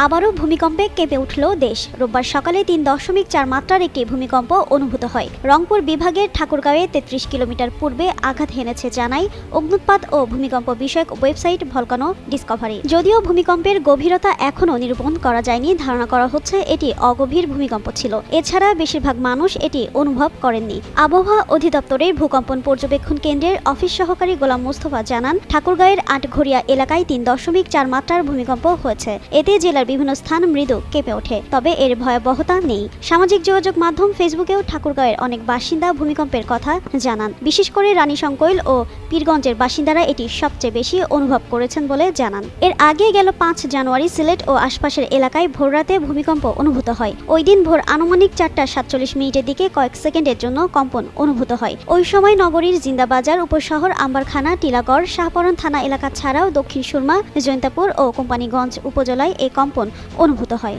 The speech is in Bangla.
আবারও ভূমিকম্পে কেঁপে উঠল দেশ। রোববার সকালে ৩.৪ মাত্রার একটি ভূমিকম্প অনুভূত হয়। রংপুর বিভাগের ঠাকুরগাঁওয়ে ৩৩ কিলোমিটার পূর্বে আঘাত হেনেছে জানায় অগ্ন্যুৎপাত ও ভূমিকম্প বিষয়ক ওয়েবসাইট ভলকানো ডিসকভারি। যদিও ভূমিকম্পের গভীরতা এখনও নিরূপণ করা যায়নি, ধারণা করা হচ্ছে এটি অগভীর ভূমিকম্প ছিল। এছাড়া বেশিরভাগ মানুষ এটি অনুভব করেননি। আবহাওয়া অধিদপ্তরের ভূকম্পন পর্যবেক্ষণ কেন্দ্রের অফিস সহকারী গোলাম মোস্তফা জানান, ঠাকুরগাঁওয়ের আটঘরিয়া এলাকায় ৩.৪ মাত্রার ভূমিকম্প হয়েছে। এতে জেলার বিভিন্ন স্থান মৃদু কেঁপে ওঠে, তবে এর ভয়াবহতা নেই। সামাজিক যোগাযোগ মাধ্যম ফেসবুকেও ঠাকুরগাঁওয়ের অনেক বাসিন্দা ভূমিকম্পের কথা জানান। বিশেষ করে রানীশংকৈল ও পীরগঞ্জের বাসিন্দারা এটি সবচেয়ে বেশি অনুভব করেছেন বলে জানান। এর আগে গেল ৫ জানুয়ারি সিলেট ও আশপাশের এলাকায় ভোররাতে ভূমিকম্প অনুভূত হয়। ওই দিন ভোর আনুমানিক ৪:৪৭ দিকে কয়েক সেকেন্ডের জন্য কম্পন অনুভূত হয়। ওই সময় নগরীর জিন্দাবাজার, উপশহর, আম্বারখানা, টিলাগড়, শাহপরন থানা এলাকা ছাড়াও দক্ষিণ সুরমা, জৈন্তাপুর ও কোম্পানীগঞ্জ উপজেলায় এই কম্পন অনুভূত হয়।